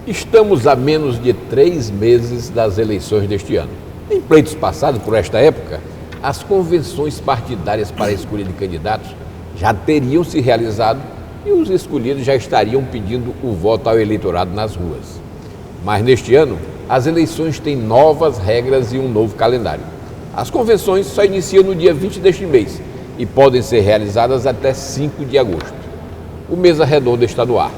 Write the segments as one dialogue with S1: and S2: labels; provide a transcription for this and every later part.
S1: Estamos a menos de 3 meses das eleições deste ano. Em pleitos passados, por esta época, as convenções partidárias para a escolha de candidatos já teriam se realizado e os escolhidos já estariam pedindo o voto ao eleitorado nas ruas. Mas neste ano, as eleições têm novas regras e um novo calendário. As convenções só iniciam no dia 20 deste mês e podem ser realizadas até 5 de agosto. O Mesa Redonda está no ar.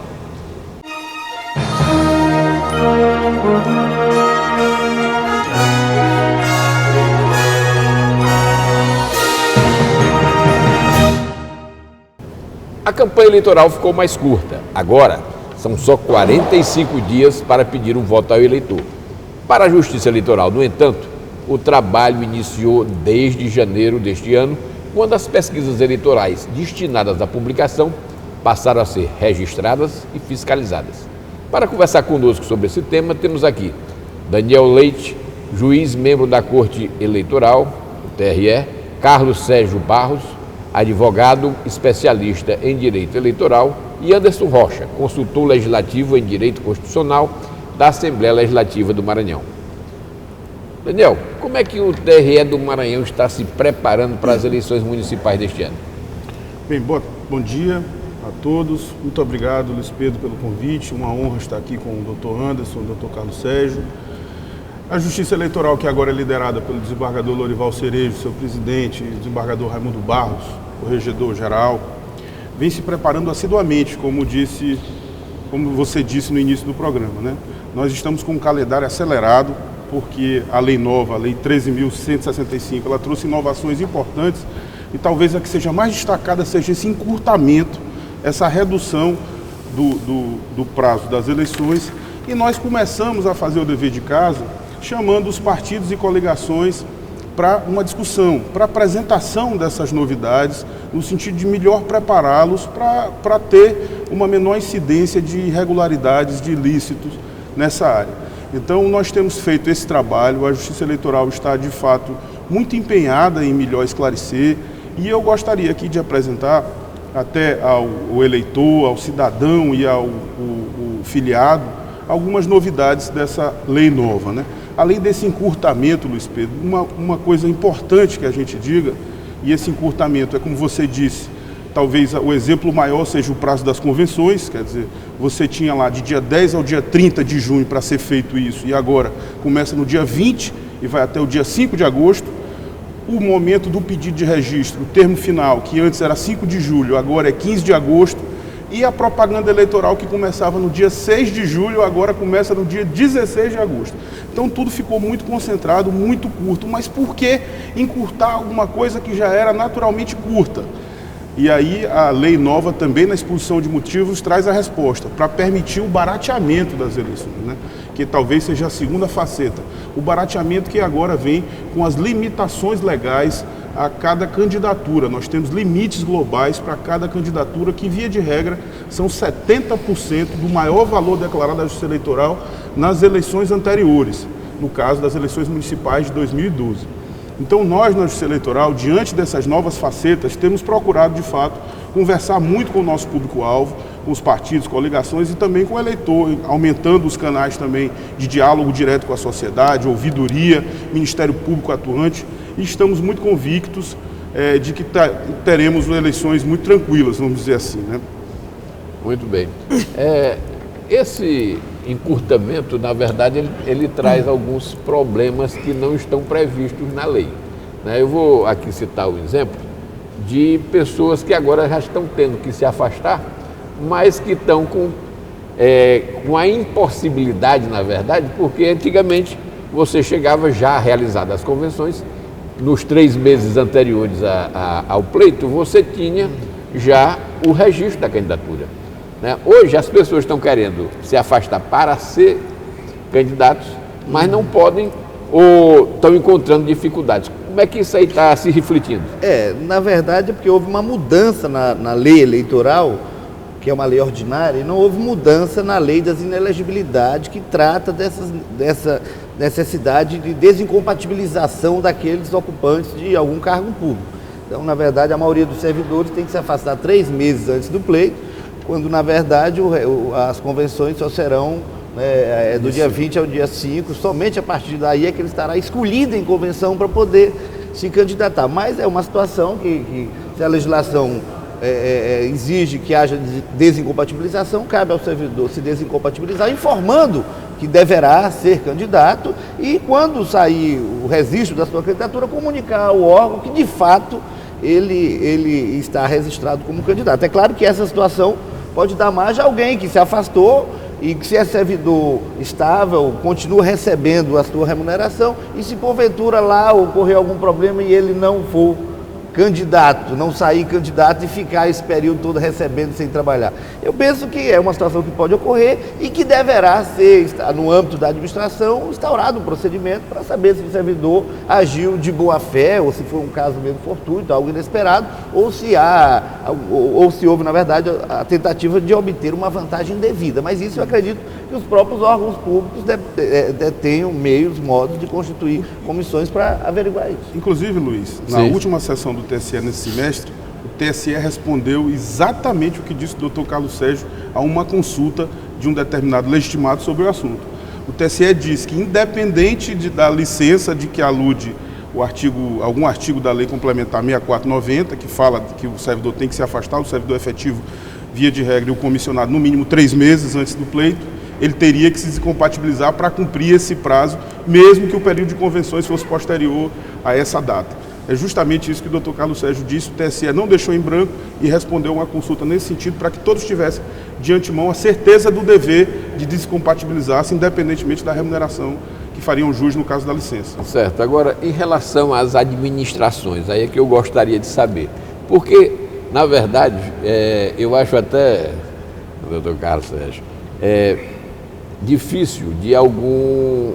S1: A campanha eleitoral ficou mais curta. Agora, são só 45 dias para pedir um voto ao eleitor. Para a Justiça Eleitoral, no entanto, o trabalho iniciou desde janeiro deste ano, quando as pesquisas eleitorais destinadas à publicação passaram a ser registradas e fiscalizadas. Para conversar conosco sobre esse tema, temos aqui Daniel Leite, juiz membro da Corte Eleitoral, o TRE, Carlos Sérgio Barros, advogado especialista em direito eleitoral, e Anderson Rocha, consultor legislativo em direito constitucional da Assembleia Legislativa do Maranhão. Daniel, como é que o TRE do Maranhão está se preparando para as eleições municipais deste ano?
S2: Bem, bom dia a todos. Muito obrigado, Luiz Pedro, pelo convite. Uma honra estar aqui com o Dr. Anderson, o Dr. Carlos Sérgio. A Justiça Eleitoral, que agora é liderada pelo desembargador Lorival Cerejo, seu presidente, o desembargador Raimundo Barros, corregedor-geral, vem se preparando assiduamente, como você disse no início do programa, né? Nós estamos com um calendário acelerado, porque a lei nova, a lei 13.165, ela trouxe inovações importantes e talvez a que seja mais destacada seja esse encurtamento, essa redução do prazo das eleições. E nós começamos a fazer o dever de casa chamando os partidos e coligações para uma discussão, para apresentação dessas novidades, no sentido de melhor prepará-los para ter uma menor incidência de irregularidades, de ilícitos nessa área. Então, nós temos feito esse trabalho, a Justiça Eleitoral está, de fato, muito empenhada em melhor esclarecer, e eu gostaria aqui de apresentar até ao eleitor, ao cidadão e ao filiado, algumas novidades dessa lei nova, né? Além desse encurtamento, Luiz Pedro, uma coisa importante que a gente diga, e esse encurtamento é como você disse, talvez o exemplo maior seja o prazo das convenções, quer dizer, você tinha lá de dia 10 ao dia 30 de junho para ser feito isso, e agora começa no dia 20 e vai até o dia 5 de agosto. O momento do pedido de registro, o termo final, que antes era 5 de julho, agora é 15 de agosto, e a propaganda eleitoral que começava no dia 6 de julho, agora começa no dia 16 de agosto. Então tudo ficou muito concentrado, muito curto. Mas por que encurtar alguma coisa que já era naturalmente curta? E aí a lei nova também, na exposição de motivos, traz a resposta, para permitir o barateamento das eleições, né? Que talvez seja a segunda faceta. O barateamento que agora vem com as limitações legais a cada candidatura. Nós temos limites globais para cada candidatura, que via de regra são 70% do maior valor declarado da Justiça Eleitoral nas eleições anteriores, no caso das eleições municipais de 2012. Então nós, na Justiça Eleitoral, diante dessas novas facetas, temos procurado, de fato, conversar muito com o nosso público-alvo, com os partidos, coligações e também com o eleitor, aumentando os canais também de diálogo direto com a sociedade, ouvidoria, Ministério Público atuante, e estamos muito convictos de que teremos eleições muito tranquilas, vamos dizer assim, né?
S1: Muito bem. Esse encurtamento, na verdade, ele traz alguns problemas que não estão previstos na lei, né? Eu vou aqui citar o exemplo de pessoas que agora já estão tendo que se afastar, mas que estão com a impossibilidade, na verdade, porque antigamente você chegava já realizadas as convenções, nos 3 meses anteriores ao pleito, você tinha já o registro da candidatura, né? Hoje as pessoas estão querendo se afastar para ser candidatos, mas não podem ou estão encontrando dificuldades. Como é que isso aí está se refletindo?
S3: Na verdade, é porque houve uma mudança na lei eleitoral, que é uma lei ordinária, e não houve mudança na lei das inelegibilidades, que trata necessidade de desincompatibilização daqueles ocupantes de algum cargo público. Então, na verdade, a maioria dos servidores tem que se afastar 3 meses antes do pleito, quando, na verdade, as convenções só serão do dia 20 ao dia 5, somente a partir daí é que ele estará escolhido em convenção para poder se candidatar. Mas é uma situação que se a legislação exige que haja desincompatibilização, cabe ao servidor se desincompatibilizar, informando que deverá ser candidato e, quando sair o registro da sua candidatura, comunicar ao órgão que, de fato, ele está registrado como candidato. É claro que essa situação pode dar margem a alguém que se afastou e que, se é servidor estável, continua recebendo a sua remuneração, e se porventura lá ocorrer algum problema e ele não for candidato, não sair candidato e ficar esse período todo recebendo sem trabalhar. Eu penso que é uma situação que pode ocorrer e que deverá ser, no âmbito da administração, instaurado um procedimento para saber se o servidor agiu de boa fé, ou se foi um caso mesmo fortuito, algo inesperado, ou se houve, na verdade, a tentativa de obter uma vantagem indevida. Mas isso eu acredito que os próprios órgãos públicos tenham meios, modos de constituir comissões para averiguar isso.
S2: Inclusive, Luiz, na última sessão do TSE nesse semestre, o TSE respondeu exatamente o que disse o Dr. Carlos Sérgio a uma consulta de um determinado legitimado sobre o assunto. O TSE diz que, independente da licença de que alude algum artigo da Lei Complementar 6490, que fala que o servidor tem que se afastar, o servidor efetivo, via de regra, e o comissionado, no mínimo 3 meses antes do pleito, ele teria que se descompatibilizar para cumprir esse prazo, mesmo que o período de convenções fosse posterior a essa data. É justamente isso que o Dr. Carlos Sérgio disse, o TSE não deixou em branco e respondeu uma consulta nesse sentido para que todos tivessem de antemão a certeza do dever de descompatibilizar-se, independentemente da remuneração que fariam jus no caso da licença.
S1: Certo. Agora, em relação às administrações, aí é que eu gostaria de saber. Porque, na verdade, eu acho até, Dr. Carlos Sérgio, difícil de algum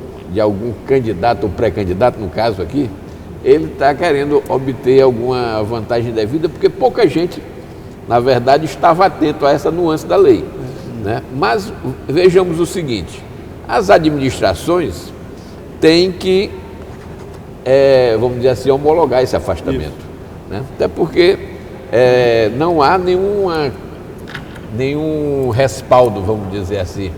S1: candidato ou pré-candidato, no caso aqui, ele está querendo obter alguma vantagem devida, porque pouca gente, na verdade, estava atento a essa nuance da lei, né? Mas vejamos o seguinte, as administrações têm que, vamos dizer assim, homologar esse afastamento, né? Até porque não há nenhum respaldo, vamos dizer assim,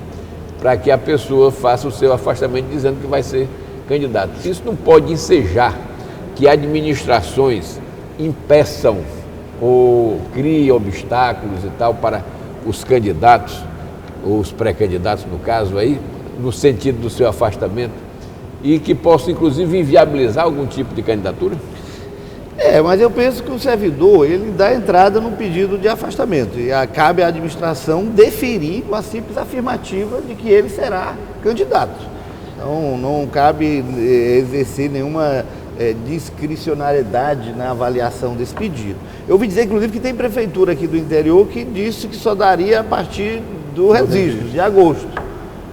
S1: para que a pessoa faça o seu afastamento dizendo que vai ser candidato. Isso não pode ensejar que administrações impeçam ou criem obstáculos e tal para os candidatos, ou os pré-candidatos no caso aí, no sentido do seu afastamento, e que possam inclusive inviabilizar algum tipo de candidatura?
S3: Mas eu penso que o servidor, ele dá entrada no pedido de afastamento e cabe à administração deferir uma simples afirmativa de que ele será candidato. Então, não cabe exercer nenhuma discricionariedade na avaliação desse pedido. Eu ouvi dizer, inclusive, que tem prefeitura aqui do interior que disse que só daria a partir do registro, de agosto.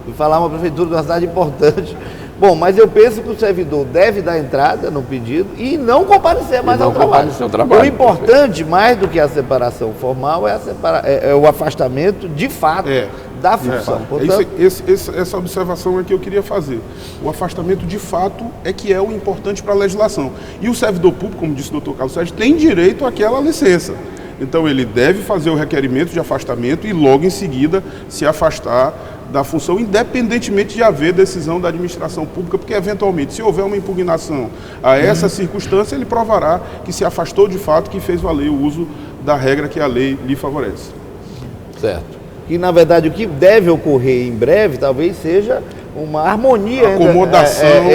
S3: Vou falar uma prefeitura de uma cidade importante. Bom, mas eu penso que o servidor deve dar entrada no pedido e não comparecer mais ao trabalho. O importante, mais do que a separação formal, é o afastamento de fato da função. Portanto,
S2: essa observação é que eu queria fazer. O afastamento de fato é que é o importante para a legislação. E o servidor público, como disse o Dr. Carlos Sérgio, tem direito àquela licença. Então ele deve fazer o requerimento de afastamento e logo em seguida se afastar da função, independentemente de haver decisão da administração pública, porque eventualmente, se houver uma impugnação a essa circunstância, ele provará que se afastou de fato, que fez valer o uso da regra que a lei lhe favorece.
S1: Certo.
S3: E, na verdade, o que deve ocorrer em breve, talvez seja uma harmonia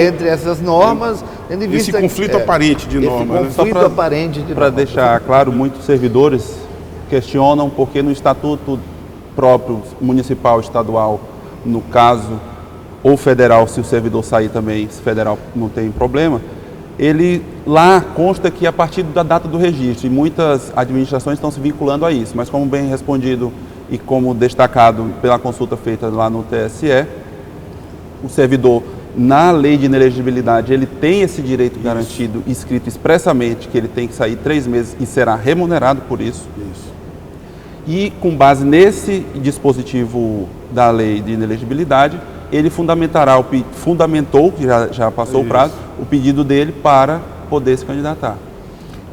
S3: entre essas normas.
S2: Esse conflito aparente de normas.
S4: Para deixar claro, muitos servidores questionam porque no estatuto próprio municipal, estadual, no caso, ou federal, se o servidor sair também, se federal não tem problema, ele lá consta que a partir da data do registro, e muitas administrações estão se vinculando a isso, mas como bem respondido e como destacado pela consulta feita lá no TSE, o servidor, na lei de inelegibilidade, ele tem esse direito garantido, escrito expressamente, que ele tem que sair 3 meses e será remunerado por isso. E com base nesse dispositivo da lei de inelegibilidade, ele fundamentou, que já passou o prazo, o pedido dele para poder se candidatar.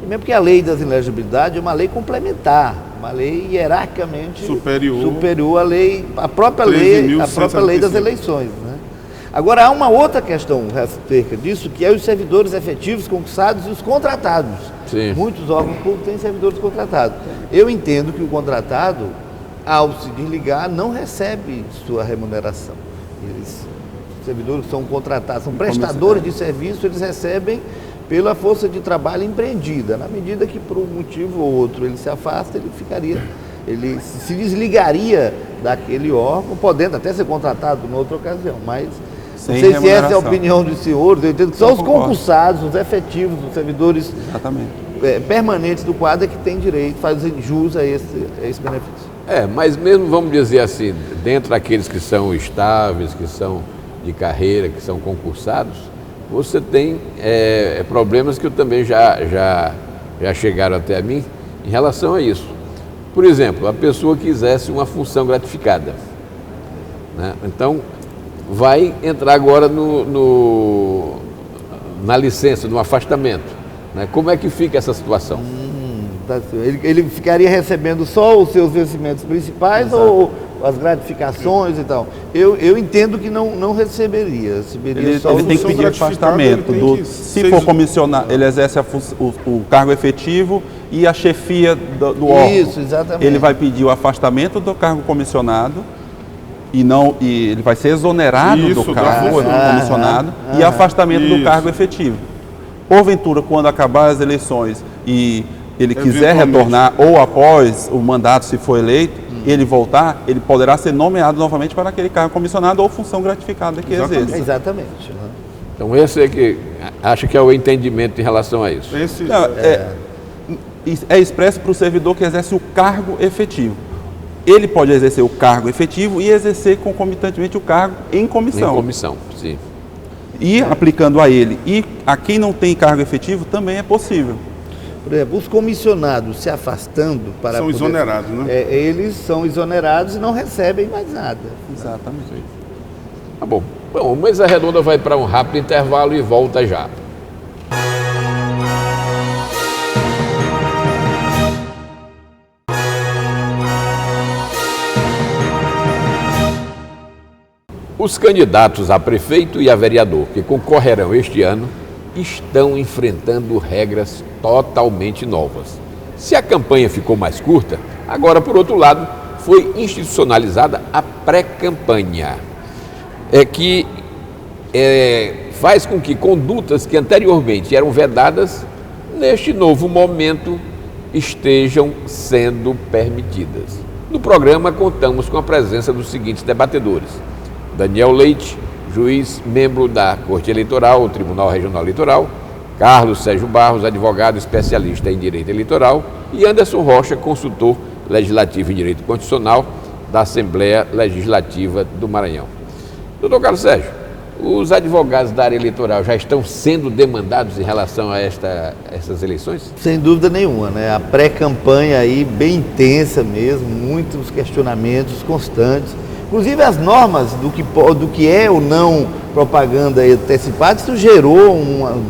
S3: E mesmo porque a lei das inelegibilidades é uma lei complementar, uma lei hierarquicamente superior à lei, à própria lei das eleições, né? Agora, há uma outra questão acerca disso, que é os servidores efetivos conquissados e os contratados.
S1: Sim.
S3: Muitos órgãos públicos têm servidores contratados. Eu entendo que o contratado, ao se desligar, não recebe sua remuneração. Os servidores que são contratados, são prestadores de serviço, eles recebem pela força de trabalho empreendida. Na medida que, por um motivo ou outro, ele se afasta, ele se desligaria daquele órgão, podendo até ser contratado em outra ocasião, mas não sei se essa é a opinião dos senhores. Eu entendo que são os concursados, os efetivos, os servidores permanentes do quadro que têm direito, fazem jus a esse benefício.
S1: Mas mesmo, vamos dizer assim, dentro daqueles que são estáveis, que são de carreira, que são concursados, você tem problemas que eu também já chegaram até a mim em relação a isso. Por exemplo, a pessoa quisesse uma função gratificada, né? Então, vai entrar agora na licença, no afastamento, né? Como é que fica essa situação?
S3: Ele ficaria recebendo só os seus vencimentos principais. Exato. Ou as gratificações e tal? Eu entendo que não receberia.
S4: Ele tem que pedir afastamento. Se for comissionar, ele exerce o cargo efetivo e a chefia do órgão.
S3: Isso, exatamente.
S4: Ele vai pedir o afastamento do cargo comissionado e ele vai ser exonerado do cargo comissionado e afastamento do cargo efetivo. Porventura, quando acabar as eleições e ele quiser retornar, ou após o mandato, se for eleito, ele voltar, ele poderá ser nomeado novamente para aquele cargo comissionado ou função gratificada que exerce.
S3: Exatamente.
S1: Então esse é que acha que é o entendimento em relação a isso.
S4: É expresso para o servidor que exerce o cargo efetivo. Ele pode exercer o cargo efetivo e exercer concomitantemente o cargo em comissão.
S1: Em comissão, sim.
S4: E aplicando a ele e a quem não tem cargo efetivo também é possível.
S3: Por exemplo, os comissionados se afastando para
S2: são exonerados, né?
S3: Eles são exonerados e não recebem mais nada.
S4: Exatamente.
S1: Tá bom. Bom, o Mesa Redonda vai para um rápido intervalo e volta já. Os candidatos a prefeito e a vereador que concorrerão este ano estão enfrentando regras totalmente novas. Se a campanha ficou mais curta, agora, por outro lado, foi institucionalizada a pré-campanha, que faz com que condutas que anteriormente eram vedadas, neste novo momento, estejam sendo permitidas. No programa, contamos com a presença dos seguintes debatedores: Daniel Leite, juiz, membro da Corte Eleitoral, Tribunal Regional Eleitoral; Carlos Sérgio Barros, advogado especialista em Direito Eleitoral; e Anderson Rocha, consultor legislativo em Direito Constitucional da Assembleia Legislativa do Maranhão. Doutor Carlos Sérgio, os advogados da área eleitoral já estão sendo demandados em relação a essas eleições?
S3: Sem dúvida nenhuma, né? A pré-campanha aí bem intensa mesmo, muitos questionamentos constantes. Inclusive as normas do que é ou não propaganda antecipada, isso gerou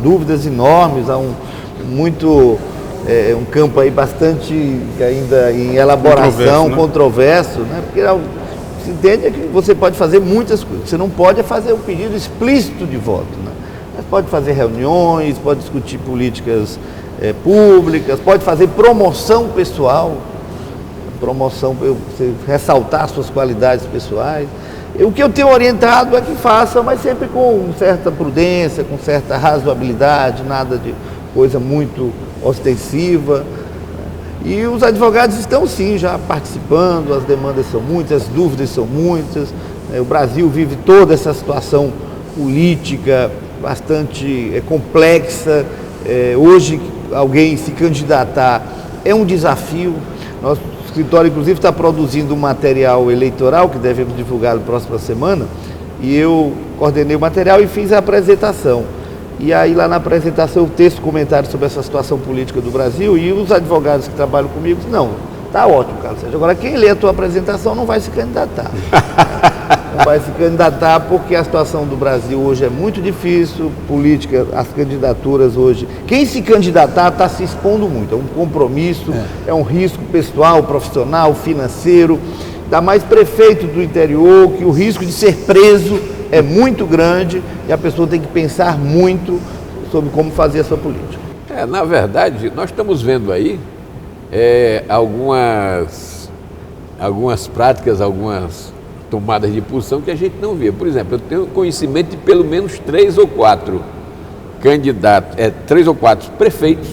S3: dúvidas enormes, há um campo aí bastante ainda em elaboração, controverso, né? Porque se entende que você pode fazer muitas coisas, você não pode fazer um pedido explícito de voto, né? Mas pode fazer reuniões, pode discutir políticas públicas, pode fazer promoção pessoal, você ressaltar suas qualidades pessoais. O que eu tenho orientado é que faça, mas sempre com certa prudência, com certa razoabilidade, nada de coisa muito ostensiva. E os advogados estão sim já participando, as demandas são muitas, as dúvidas são muitas. O Brasil vive toda essa situação política bastante complexa. Hoje, alguém se candidatar é um desafio. Nosso escritório, inclusive, está produzindo um material eleitoral que devemos divulgar na próxima semana, e eu coordenei o material e fiz a apresentação. E aí, lá na apresentação, eu teço comentários sobre essa situação política do Brasil, e os advogados que trabalham comigo dizem: não, tá ótimo, Carlos Sérgio, agora quem lê a tua apresentação não vai se candidatar. Não vai se candidatar porque a situação do Brasil hoje é muito difícil, política, as candidaturas hoje. Quem se candidatar está se expondo muito, é um compromisso, é um risco pessoal, profissional, financeiro. Ainda mais prefeito do interior, que o risco de ser preso é muito grande e a pessoa tem que pensar muito sobre como fazer essa política.
S1: Na verdade, nós estamos vendo aí algumas práticas, algumas tomadas de posição que a gente não vê. Por exemplo, eu tenho conhecimento de pelo menos 3 ou 4 candidatos, 3 ou 4 prefeitos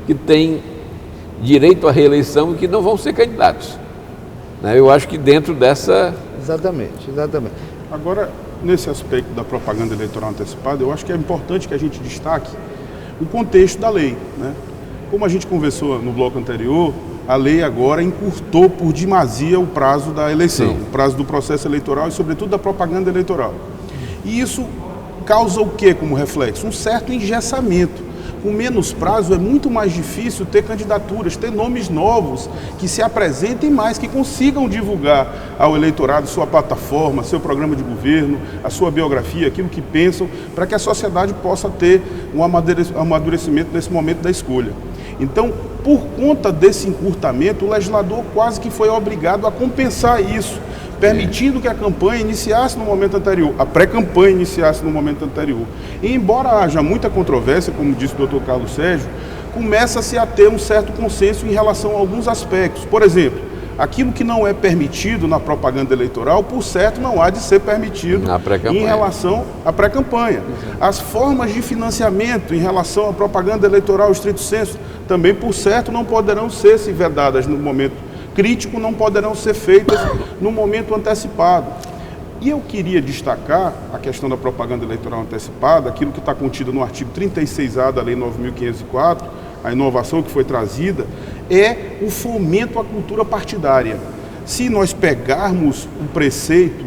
S1: que têm direito à reeleição e que não vão ser candidatos. Eu acho que dentro dessa...
S3: Exatamente.
S2: Agora, nesse aspecto da propaganda eleitoral antecipada, eu acho que é importante que a gente destaque o contexto da lei, né? Como a gente conversou no bloco anterior, a lei agora encurtou por demasia o prazo da eleição, o prazo do processo eleitoral e, sobretudo, da propaganda eleitoral. E isso causa o que como reflexo? Um certo engessamento. Com menos prazo é muito mais difícil ter candidaturas, ter nomes novos que se apresentem mais, que consigam divulgar ao eleitorado sua plataforma, seu programa de governo, a sua biografia, aquilo que pensam, para que a sociedade possa ter um amadurecimento nesse momento da escolha. Então, por conta desse encurtamento, o legislador quase que foi obrigado a compensar isso, permitindo que a campanha iniciasse no momento anterior, a pré-campanha iniciasse no momento anterior. E embora haja muita controvérsia, como disse o Dr. Carlos Sérgio, começa-se a ter um certo consenso em relação a alguns aspectos. Por exemplo, aquilo que não é permitido na propaganda eleitoral, por certo, não há de ser permitido em relação à pré-campanha. As formas de financiamento em relação à propaganda eleitoral estrito sensu, também, por certo, não poderão ser se vedadas no momento crítico, não poderão ser feitas no momento antecipado. E eu queria destacar a questão da propaganda eleitoral antecipada, aquilo que está contido no artigo 36A da Lei 9.504, a inovação que foi trazida, é o fomento à cultura partidária. Se nós pegarmos o preceito,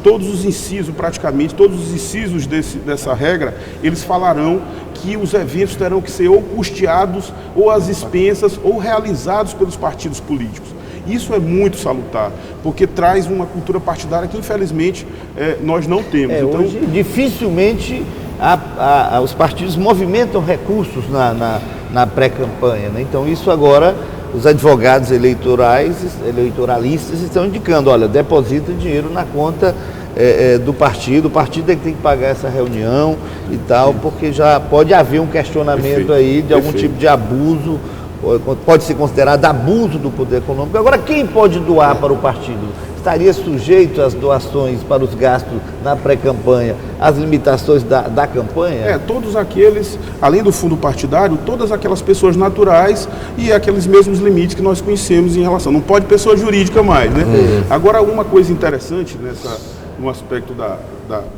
S2: todos os incisos, praticamente todos os incisos dessa regra, eles falarão que os eventos terão que ser ou custeados, ou às expensas, ou realizados pelos partidos políticos. Isso é muito salutar, porque traz uma cultura partidária que, infelizmente, nós não temos.
S3: Então, hoje, dificilmente os partidos movimentam recursos na pré-campanha, né? Então, isso agora, os advogados eleitoralistas estão indicando, olha, deposita dinheiro na conta do partido, o partido é que tem que pagar essa reunião e tal, porque já pode haver um questionamento aí de algum tipo de abuso, pode ser considerado abuso do poder econômico. Agora, quem pode doar para o partido? Estaria sujeito às doações para os gastos na pré-campanha, às limitações da campanha?
S2: Todos aqueles, além do fundo partidário, todas aquelas pessoas naturais e aqueles mesmos limites que nós conhecemos em relação. Não pode pessoa jurídica mais, né? Agora, uma coisa interessante no aspecto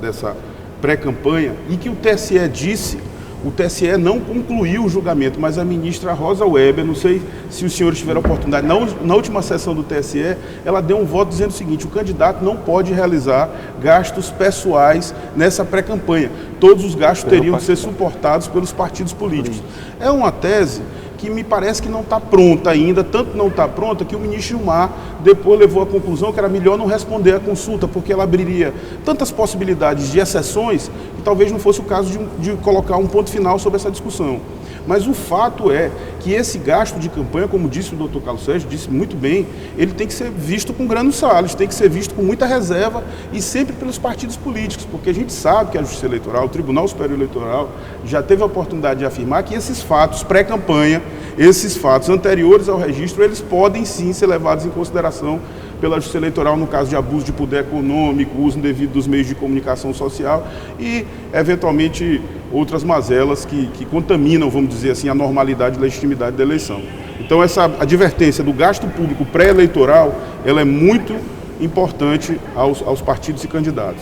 S2: dessa pré-campanha, e que o TSE disse, o TSE não concluiu o julgamento, mas a ministra Rosa Weber, não sei se os senhores tiveram a oportunidade, na última sessão do TSE, ela deu um voto dizendo o seguinte: o candidato não pode realizar gastos pessoais nessa pré-campanha. Todos os gastos teriam de ser suportados pelos partidos políticos. É uma tese que me parece que não está pronta ainda, tanto não está pronta que o ministro Gilmar depois levou à conclusão que era melhor não responder à consulta, porque ela abriria tantas possibilidades de exceções que talvez não fosse o caso de colocar um ponto final sobre essa discussão. Mas o fato é que esse gasto de campanha, como disse o Dr. Carlos Sérgio, disse muito bem, ele tem que ser visto com grande salles, tem que ser visto com muita reserva e sempre pelos partidos políticos, porque a gente sabe que a Justiça Eleitoral, o Tribunal Superior Eleitoral, já teve a oportunidade de afirmar que esses fatos pré-campanha, esses fatos anteriores ao registro, eles podem sim ser levados em consideração pela Justiça Eleitoral no caso de abuso de poder econômico, uso indevido dos meios de comunicação social e, eventualmente, outras mazelas que contaminam, vamos dizer assim, a normalidade e legitimidade da eleição. Então, essa advertência do gasto público pré-eleitoral, ela é muito importante aos partidos e candidatos.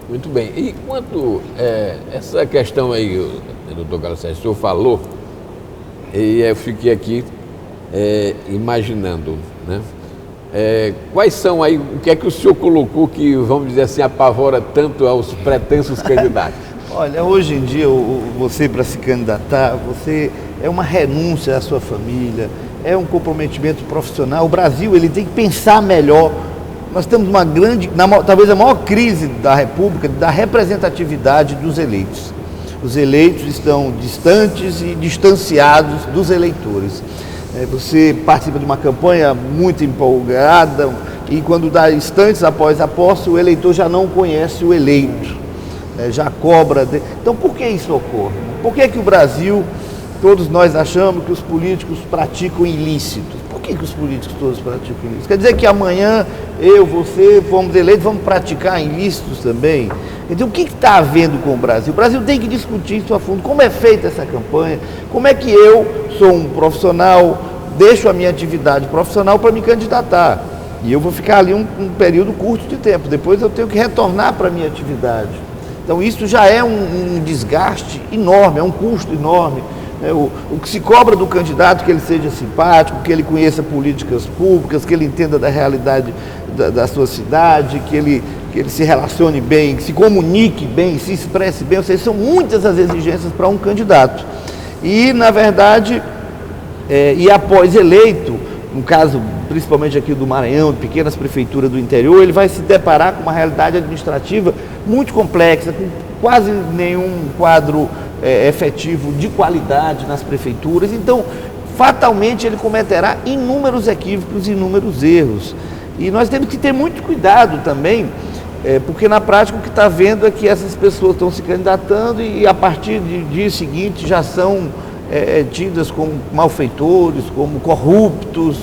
S1: Muito bem. E quanto essa questão aí, doutor Carlos Sérgio, o senhor falou, e eu fiquei aqui imaginando, né? Quais são aí, o que é que o senhor colocou que, vamos dizer assim, apavora tanto aos pretensos candidatos?
S3: Olha, hoje em dia, você para se candidatar, é uma renúncia à sua família, é um comprometimento profissional. O Brasil, ele tem que pensar melhor nós temos uma grande, talvez a maior crise da República, da representatividade dos eleitos. Os eleitos estão distantes e distanciados dos eleitores. Você participa de uma campanha muito empolgada e quando dá instantes após a posse, o eleitor já não conhece o eleito, já cobra. Então, por que isso ocorre? Por que o Brasil, todos nós achamos que os políticos praticam ilícitos? Por que os políticos todos praticam ilícitos? Quer dizer que amanhã eu, você, fomos eleitos, vamos praticar ilícitos também? Então, o que está havendo com o Brasil? O Brasil tem que discutir isso a fundo. Como é feita essa campanha? Como é que eu sou um profissional, deixo a minha atividade profissional para me candidatar? E eu vou ficar ali um período curto de tempo. Depois eu tenho que retornar para a minha atividade. Então, isso já é um desgaste enorme, é um custo enorme. O que se cobra do candidato, que ele seja simpático, que ele conheça políticas públicas, que ele entenda da realidade da sua cidade, que ele se relacione bem, que se comunique bem, se expresse bem. Ou seja, são muitas as exigências para um candidato. E, na verdade, e após eleito, no caso principalmente aqui do Maranhão, de pequenas prefeituras do interior, ele vai se deparar com uma realidade administrativa muito complexa, com quase nenhum quadro efetivo de qualidade nas prefeituras. Então, fatalmente, ele cometerá inúmeros equívocos, inúmeros erros. E nós temos que ter muito cuidado também, porque na prática o que está vendo é que essas pessoas estão se candidatando e a partir do dia seguinte já são tidas como malfeitores, como corruptos.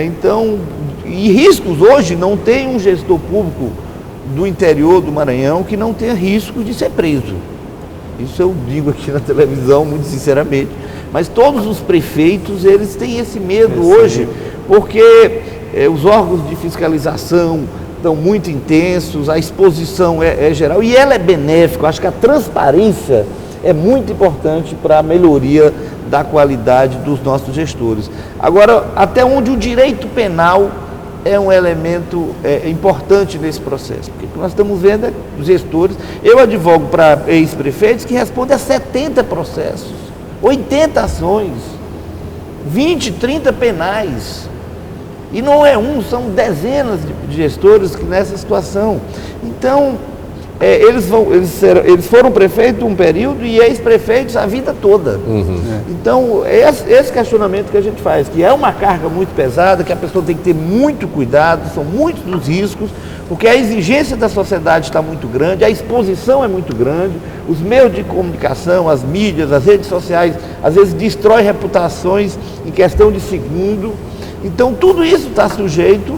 S3: Então, e riscos hoje, não tem um gestor público do interior do Maranhão que não tenha risco de ser preso. Isso eu digo aqui na televisão, muito sinceramente. Mas todos os prefeitos, eles têm esse medo hoje, porque os órgãos de fiscalização estão muito intensos, a exposição é geral e ela é benéfica. Eu acho que a transparência é muito importante para a melhoria da qualidade dos nossos gestores. Agora, até onde o direito penal é um elemento importante nesse processo, porque o que nós estamos vendo é os gestores. Eu advogo para ex-prefeitos que respondem a 70 processos, 80 ações, 20, 30 penais. E não é um, são dezenas de gestores que nessa situação. Então, eles foram prefeitos um período e ex-prefeitos a vida toda. Então, esse questionamento que a gente faz, que é uma carga muito pesada, que a pessoa tem que ter muito cuidado, são muitos os riscos, porque a exigência da sociedade está muito grande, a exposição é muito grande, os meios de comunicação, as mídias, as redes sociais, às vezes destrói reputações em questão de segundo. Então, tudo isso está sujeito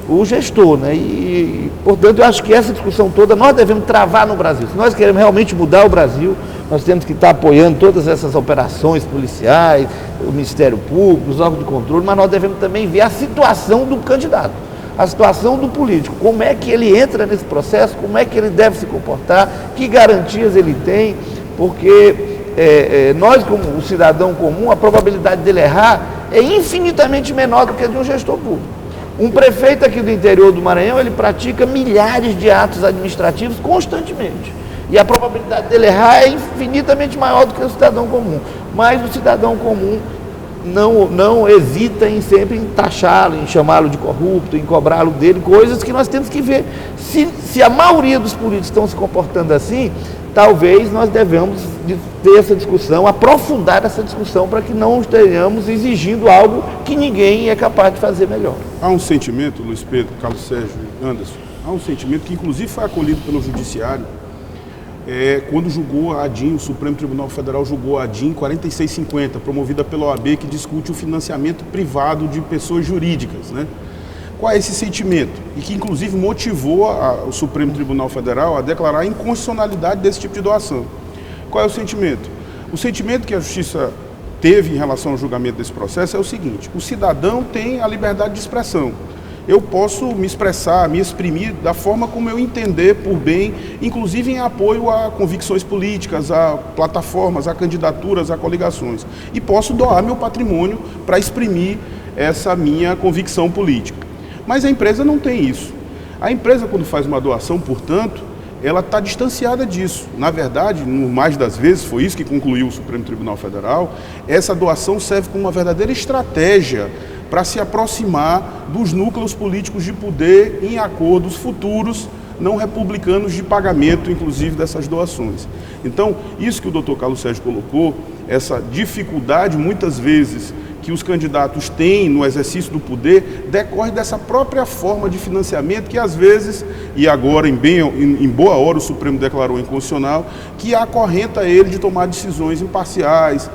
S3: o gestor, né? E, portanto, eu acho que essa discussão toda nós devemos travar no Brasil. Se nós queremos realmente mudar o Brasil, nós temos que estar apoiando todas essas operações policiais, o Ministério Público, os órgãos de controle, mas nós devemos também ver a situação do candidato, a situação do político, como é que ele entra nesse processo, como é que ele deve se comportar, que garantias ele tem, porque nós, como o cidadão comum, a probabilidade dele errar é infinitamente menor do que a de um gestor público. Um prefeito aqui do interior do Maranhão, ele pratica milhares de atos administrativos constantemente. E a probabilidade dele errar é infinitamente maior do que o cidadão comum. Mas o cidadão comum não hesita em sempre em taxá-lo, em chamá-lo de corrupto, em cobrá-lo dele, coisas que nós temos que ver. Se a maioria dos políticos estão se comportando assim, talvez nós devemos ter essa discussão, aprofundar essa discussão para que não estejamos exigindo algo que ninguém é capaz de fazer melhor.
S2: Há um sentimento, Luiz Pedro, Carlos Sérgio e Anderson, há um sentimento que inclusive foi acolhido pelo Judiciário, quando julgou a ADIM, o Supremo Tribunal Federal julgou a ADIM 4650, promovida pela OAB, que discute o financiamento privado de pessoas jurídicas, né? Qual é esse sentimento? E que, inclusive, motivou o Supremo Tribunal Federal a declarar a inconstitucionalidade desse tipo de doação. Qual é o sentimento? O sentimento que a Justiça teve em relação ao julgamento desse processo é o seguinte: o cidadão tem a liberdade de expressão. Eu posso me expressar, me exprimir da forma como eu entender por bem, inclusive em apoio a convicções políticas, a plataformas, a candidaturas, a coligações. E posso doar meu patrimônio para exprimir essa minha convicção política. Mas a empresa não tem isso. A empresa, quando faz uma doação, portanto, ela está distanciada disso. Na verdade, no mais das vezes, foi isso que concluiu o Supremo Tribunal Federal, essa doação serve como uma verdadeira estratégia para se aproximar dos núcleos políticos de poder em acordos futuros não republicanos de pagamento, inclusive, dessas doações. Então, isso que o doutor Carlos Sérgio colocou, essa dificuldade, muitas vezes, que os candidatos têm no exercício do poder, decorre dessa própria forma de financiamento que, às vezes, e agora em boa hora o Supremo declarou inconstitucional, que acorrenta ele de tomar decisões imparciais,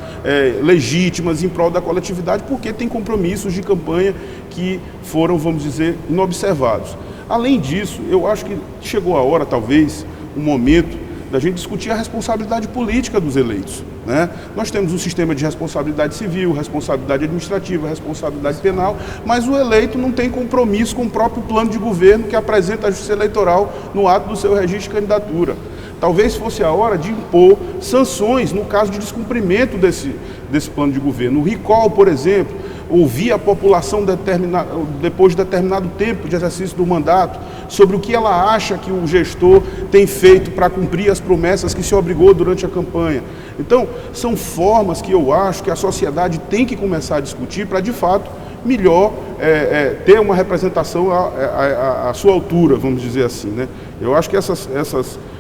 S2: legítimas, em prol da coletividade, porque tem compromissos de campanha que foram, vamos dizer, inobservados. Além disso, eu acho que chegou a hora, talvez, um momento da gente discutir a responsabilidade política dos eleitos, né? Nós temos um sistema de responsabilidade civil, responsabilidade administrativa, responsabilidade penal, mas o eleito não tem compromisso com o próprio plano de governo que apresenta a Justiça Eleitoral no ato do seu registro de candidatura. Talvez fosse a hora de impor sanções no caso de descumprimento desse plano de governo. O recall, por exemplo, ouvir a população depois de determinado tempo de exercício do mandato sobre o que ela acha que o gestor tem feito para cumprir as promessas que se obrigou durante a campanha. Então, são formas que eu acho que a sociedade tem que começar a discutir para, de fato, melhor ter uma representação à sua altura, vamos dizer assim, né? Eu acho que essas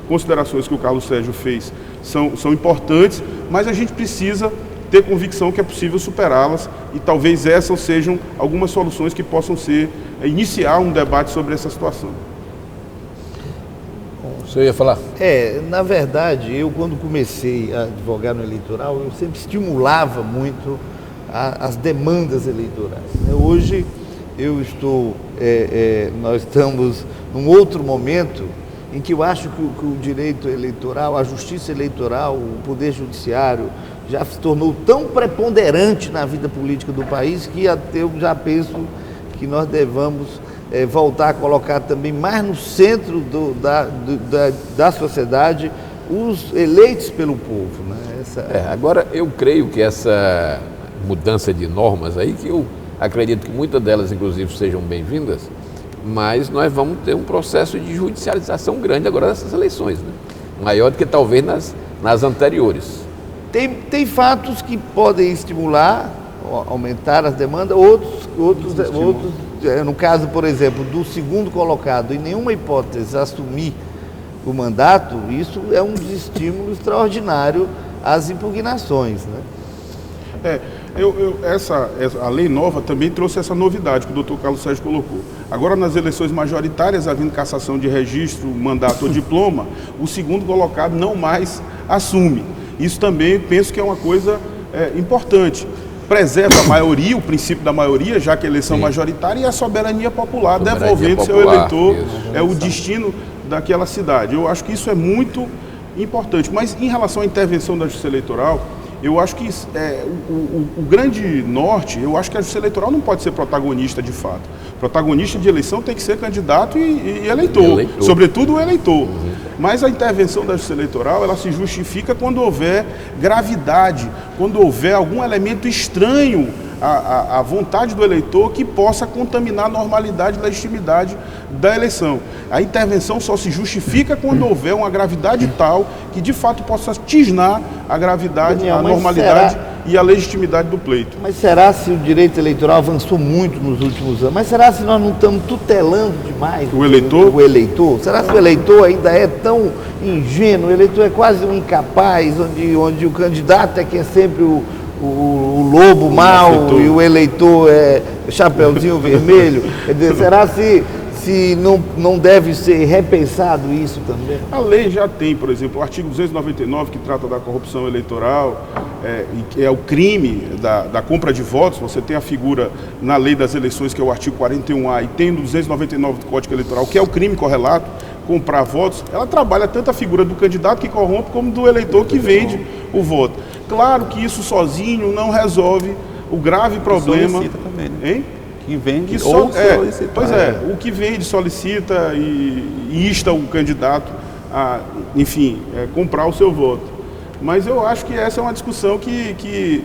S2: considerações que o Carlos Sérgio fez são importantes, mas a gente precisa ter convicção que é possível superá-las e talvez essas sejam algumas soluções que possam iniciar um debate sobre essa situação.
S1: Você ia falar?
S3: Na verdade, eu quando comecei a advogar no eleitoral, eu sempre estimulava muito as demandas eleitorais. Hoje nós estamos num outro momento em que eu acho que o direito eleitoral, a justiça eleitoral, o poder judiciário já se tornou tão preponderante na vida política do país que eu já penso que nós devamos voltar a colocar também mais no centro da sociedade os eleitos pelo povo, né?
S1: Agora, eu creio que essa mudança de normas aí, que eu acredito que muitas delas, inclusive, sejam bem-vindas, mas nós vamos ter um processo de judicialização grande agora dessas eleições, né? Maior do que talvez nas anteriores.
S3: Tem fatos que podem estimular, aumentar as demandas, outros, no caso, por exemplo, do segundo colocado, em nenhuma hipótese assumir o mandato, isso é um estímulo extraordinário às impugnações, né?
S2: A lei nova também trouxe essa novidade que o doutor Carlos Sérgio colocou. Agora, nas eleições majoritárias, havendo cassação de registro, mandato ou diploma, o segundo colocado não mais assume. Isso também penso que é uma coisa importante. Preserva a maioria, o princípio da maioria, já que a eleição majoritária, e a soberania popular, devolvendo seu eleitor o destino daquela cidade. Eu acho que isso é muito importante. Mas em relação à intervenção da Justiça Eleitoral, eu acho que o grande norte, eu acho que a Justiça Eleitoral não pode ser protagonista de fato. Protagonista de eleição tem que ser candidato e eleitor, sobretudo o eleitor. Mas a intervenção da Justiça Eleitoral, ela se justifica quando houver gravidade, quando houver algum elemento estranho à vontade do eleitor que possa contaminar a normalidade e legitimidade da eleição. A intervenção só se justifica quando houver uma gravidade tal que de fato possa tisnar a gravidade, a normalidade e a legitimidade do pleito.
S3: Mas será se o direito eleitoral avançou muito nos últimos anos? Mas será se nós não estamos tutelando demais
S2: o eleitor?
S3: O eleitor? Será que o eleitor ainda é tão ingênuo? O eleitor é quase um incapaz, onde o candidato é que é sempre o lobo mau e o eleitor é chapeuzinho vermelho? Quer dizer, será se não deve ser repensado isso também?
S2: A lei já tem, por exemplo, o artigo 299, que trata da corrupção eleitoral, e que é o crime da compra de votos. Você tem a figura na lei das eleições, que é o artigo 41A, e tem no 299 do Código Eleitoral, que é o crime correlato, comprar votos. Ela trabalha tanto a figura do candidato que corrompe, como do eleitor que vende o voto. Claro que isso sozinho não resolve o grave problema.
S4: Solicita também, né?
S2: Hein?
S4: Que vende
S2: ou solicita. Pois o que vende, solicita e insta o candidato a, enfim, comprar o seu voto. Mas eu acho que essa é uma discussão que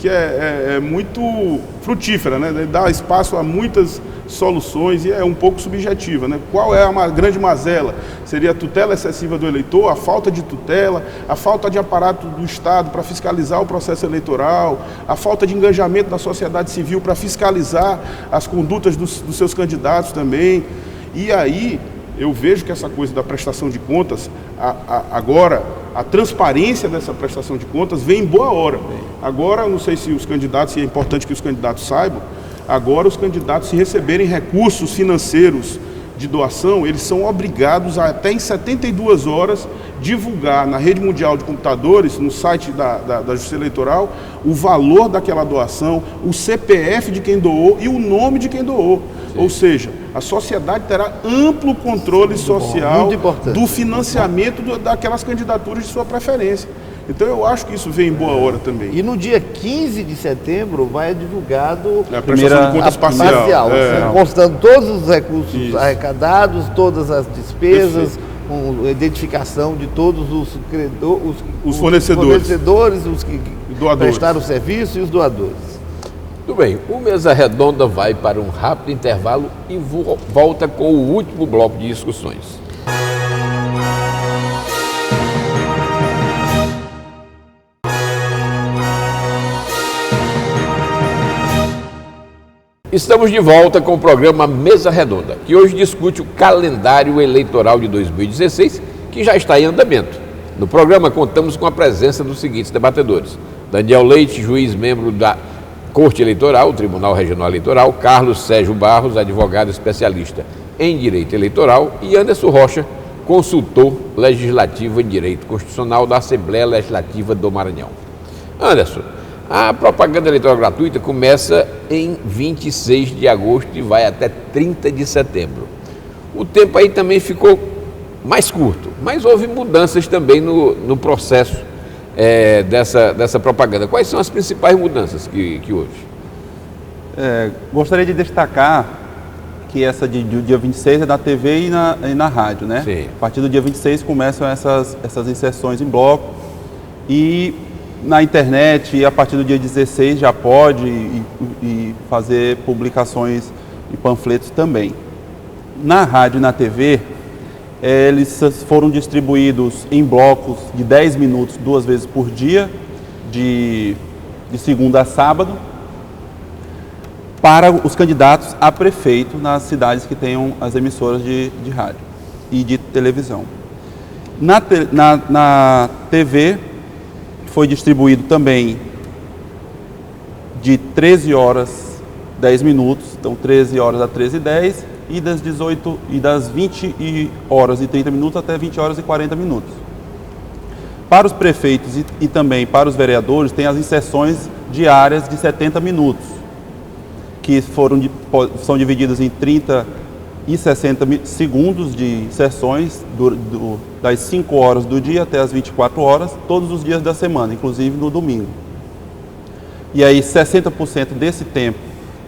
S2: é muito frutífera, né? Dá espaço a muitas soluções, e é um pouco subjetiva, né? Qual é a grande mazela? Seria a tutela excessiva do eleitor, a falta de tutela, a falta de aparato do Estado para fiscalizar o processo eleitoral, a falta de engajamento da sociedade civil para fiscalizar as condutas dos seus candidatos também. E aí eu vejo que essa coisa da prestação de contas, agora, a transparência dessa prestação de contas vem em boa hora. Agora, eu não sei se os candidatos, se é importante que os candidatos saibam, agora os candidatos, se receberem recursos financeiros de doação, eles são obrigados a, até em 72 horas, divulgar na rede mundial de computadores, no site da Justiça Eleitoral, o valor daquela doação, o CPF de quem doou e o nome de quem doou. Sim. Ou seja, a sociedade terá amplo controle social do financiamento daquelas candidaturas de sua preferência. Então eu acho que isso vem em boa hora também.
S3: E no dia 15 de setembro vai divulgado
S2: a prestação de contas parcial,
S3: constando todos os recursos arrecadados, todas as despesas, com identificação de todos os fornecedores, os que prestaram o serviço e os doadores.
S1: Tudo bem, o Mesa Redonda vai para um rápido intervalo e volta com o último bloco de discussões. Estamos de volta com o programa Mesa Redonda, que hoje discute o calendário eleitoral de 2016, que já está em andamento. No programa contamos com a presença dos seguintes debatedores: Daniel Leite, juiz membro da Corte Eleitoral, Tribunal Regional Eleitoral; Carlos Sérgio Barros, advogado especialista em Direito Eleitoral; e Anderson Rocha, consultor legislativo em Direito Constitucional da Assembleia Legislativa do Maranhão. Anderson, a propaganda eleitoral gratuita começa em 26 de agosto e vai até 30 de setembro. O tempo aí também ficou mais curto, mas houve mudanças também no processo dessa propaganda. Quais são as principais mudanças que houve?
S4: Gostaria de destacar que essa do dia 26 é na TV e na rádio, né?
S1: Sim.
S4: A partir do dia 26 começam essas inserções em bloco, e na internet, a partir do dia 16 já pode e fazer publicações e panfletos também. Na rádio e na TV, eles foram distribuídos em blocos de 10 minutos, 2 vezes por dia, de segunda a sábado, para os candidatos a prefeito nas cidades que tenham as emissoras de rádio e de televisão. Na TV, foi distribuído também de 13 horas 10 minutos, então 13 horas a 13h10, e das 20 horas e 30 minutos até 20 horas e 40 minutos. Para os prefeitos e também para os vereadores, tem as inserções diárias de 70 minutos, que são divididas em 30 e 60 segundos de sessões das 5 horas do dia até as 24 horas, todos os dias da semana, inclusive no domingo. E aí 60% desse tempo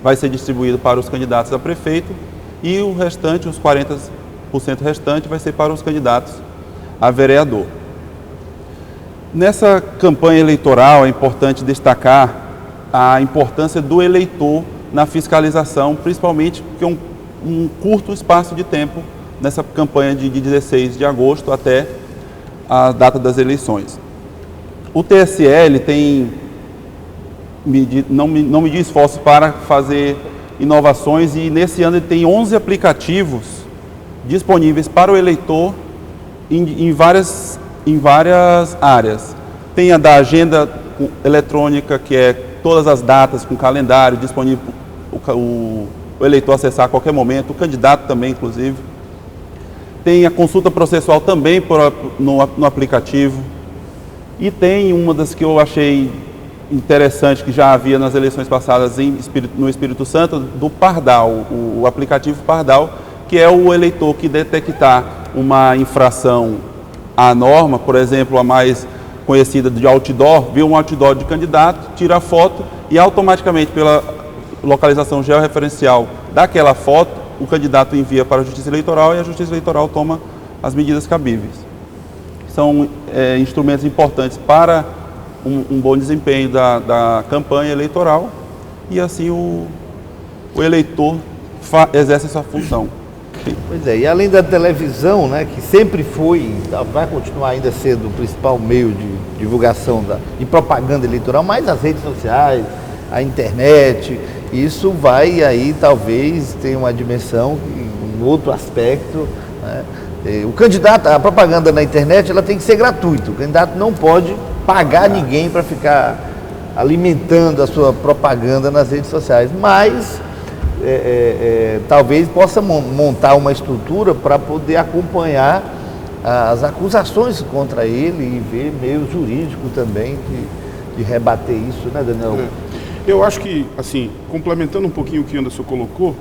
S4: vai ser distribuído para os candidatos a prefeito, e o restante, os 40% restante, vai ser para os candidatos a vereador. Nessa campanha eleitoral é importante destacar a importância do eleitor na fiscalização, principalmente porque é um curto espaço de tempo nessa campanha de 16 de agosto até a data das eleições. O TSE não mediu esforços para fazer inovações, e nesse ano ele tem 11 aplicativos disponíveis para o eleitor em várias áreas. Tem a da agenda eletrônica, que é todas as datas com calendário disponível o eleitor acessar a qualquer momento, o candidato também, inclusive. Tem a consulta processual também no aplicativo. E tem uma das que eu achei interessante, que já havia nas eleições passadas no Espírito Santo, do Pardal, o aplicativo Pardal, que é o eleitor que detectar uma infração à norma, por exemplo, a mais conhecida de outdoor, vê um outdoor de candidato, tira a foto e automaticamente, pela localização georreferencial daquela foto, o candidato envia para a Justiça Eleitoral e a Justiça Eleitoral toma as medidas cabíveis. São instrumentos importantes para um bom desempenho da campanha eleitoral, e assim o eleitor exerce essa função.
S3: Pois é, e além da televisão, né, que sempre foi e vai continuar ainda sendo o principal meio de divulgação de propaganda eleitoral, mas as redes sociais, a internet, isso vai aí talvez ter uma dimensão, um outro aspecto, né? O candidato, a propaganda na internet, ela tem que ser gratuita. O candidato não pode pagar ninguém para ficar alimentando a sua propaganda nas redes sociais, mas talvez possa montar uma estrutura para poder acompanhar as acusações contra ele e ver meio jurídico também de rebater isso, né, Daniel?
S2: Eu acho que, assim, complementando um pouquinho o que o Anderson colocou,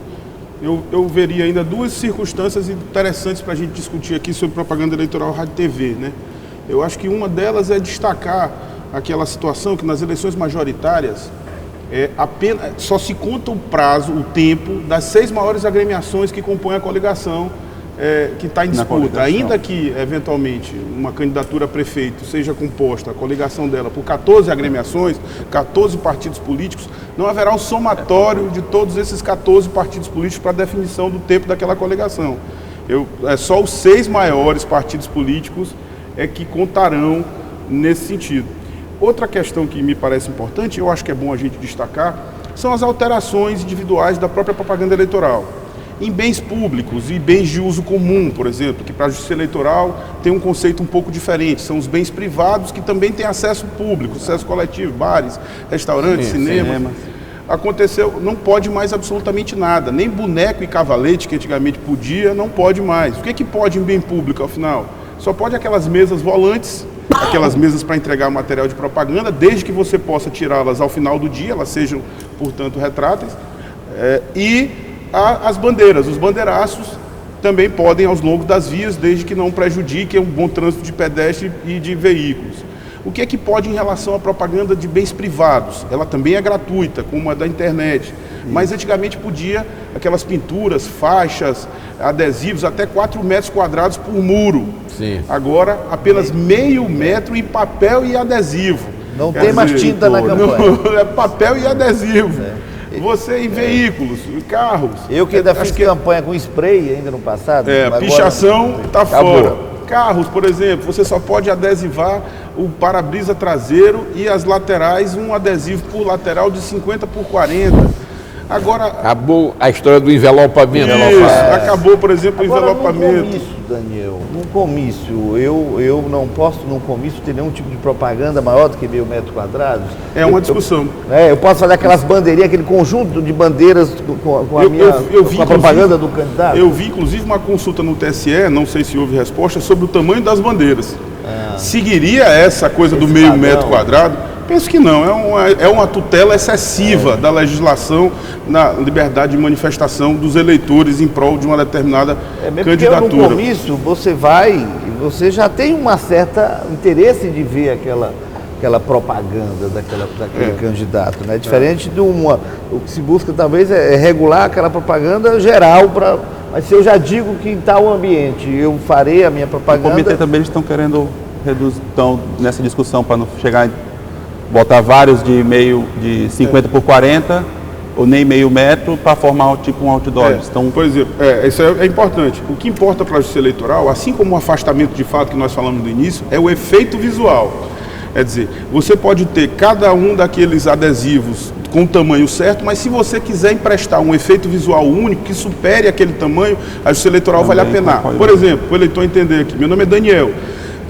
S2: eu veria ainda duas circunstâncias interessantes para a gente discutir aqui sobre propaganda eleitoral rádio e TV, né? Eu acho que uma delas é destacar aquela situação que nas eleições majoritárias apenas só se conta o prazo, o tempo das 6 maiores agremiações que compõem a coligação que está em disputa. Ainda que, eventualmente, uma candidatura a prefeito seja composta, a coligação dela, por 14 agremiações, 14 partidos políticos, não haverá um somatório de todos esses 14 partidos políticos para definição do tempo daquela coligação. Só os 6 maiores partidos políticos que contarão nesse sentido. Outra questão que me parece importante, eu acho que é bom a gente destacar, são as alterações individuais da própria propaganda eleitoral. Em bens públicos e bens de uso comum, por exemplo, que para a Justiça Eleitoral tem um conceito um pouco diferente. São os bens privados que também têm acesso público, acesso coletivo, bares, restaurantes, cinemas. Aconteceu, não pode mais absolutamente nada, nem boneco e cavalete, que antigamente podia, não pode mais. O que pode em bem público, ao final? Só pode aquelas mesas volantes, aquelas mesas para entregar material de propaganda, desde que você possa tirá-las ao final do dia, elas sejam, portanto, retráteis, e as bandeiras, os bandeiraços também podem aos longos das vias, desde que não prejudiquem um bom trânsito de pedestre e de veículos. O que pode em relação à propaganda de bens privados? Ela também é gratuita, como a da internet, mas antigamente podia aquelas pinturas, faixas, adesivos, até 4 metros quadrados por muro.
S1: Sim.
S2: Agora, apenas meio metro em papel e adesivo.
S3: Não tem mais tinta na campanha.
S2: É papel e adesivo. Você em veículos, em carros.
S3: Eu que ainda fiz campanha com spray ainda no passado.
S2: Pichação está fora. Carros, por exemplo, você só pode adesivar o para-brisa traseiro e as laterais, um adesivo por lateral de 50 por 40. Agora... Acabou
S1: a história do envelopamento.
S2: Acabou, por exemplo, o envelopamento.
S3: Num comício, Daniel, num comício, eu não posso num comício ter nenhum tipo de propaganda maior do que meio metro quadrado?
S2: É uma discussão.
S3: Eu posso fazer aquelas bandeirinhas, aquele conjunto de bandeiras com a propaganda do candidato?
S2: Eu vi, inclusive, uma consulta no TSE, não sei se houve resposta, sobre o tamanho das bandeiras. Seguiria essa coisa do meio metro quadrado? Penso que não, é uma tutela excessiva da legislação na liberdade de manifestação dos eleitores em prol de uma determinada candidatura.
S3: Porque no comício você vai e você já tem uma certa interesse de ver aquela propaganda daquele candidato, né? Diferente de o que se busca talvez é regular aquela propaganda geral mas se eu já digo que em tal ambiente eu farei a minha propaganda...
S4: O comitê também estão querendo reduzir, nessa discussão para não chegar botar vários de 50 por 40 ou nem meio metro para formar tipo um outdoor.
S2: Por exemplo, isso é importante. O que importa para a Justiça Eleitoral, assim como o afastamento de fato que nós falamos no início, é o efeito visual. Quer dizer, você pode ter cada um daqueles adesivos com o tamanho certo, mas se você quiser emprestar um efeito visual único que supere aquele tamanho, a Justiça Eleitoral vai lhe apenar. Por exemplo, para o eleitor entender aqui, meu nome é Daniel.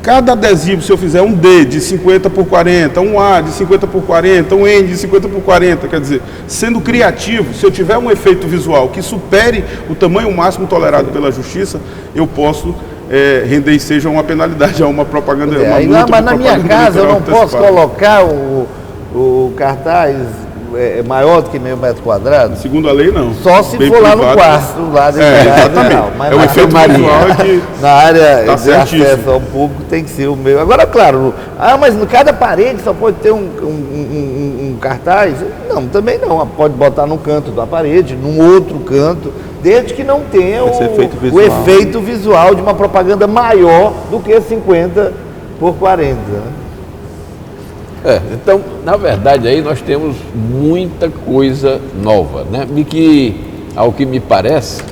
S2: Cada adesivo, se eu fizer um D de 50 por 40, um A de 50 por 40, um N de 50 por 40, quer dizer, sendo criativo, se eu tiver um efeito visual que supere o tamanho máximo tolerado pela Justiça, eu posso render e seja uma penalidade a uma propaganda.
S3: Mas na minha casa eu não posso colocar o cartaz maior do que meio metro quadrado?
S2: Segundo a lei, não.
S3: Só se for lá no quarto, lá dentro da área geral. Mas
S2: o efeito visual que
S3: na área de acesso ao público tem que ser o meu. Agora, claro, mas em cada parede só pode ter um cartaz? Não, também não. Pode botar num canto da parede, num outro canto, desde que não tenha o efeito visual de uma propaganda maior do que 50 por 40.
S1: Então, na verdade, aí nós temos muita coisa nova, né? E que ao que me parece,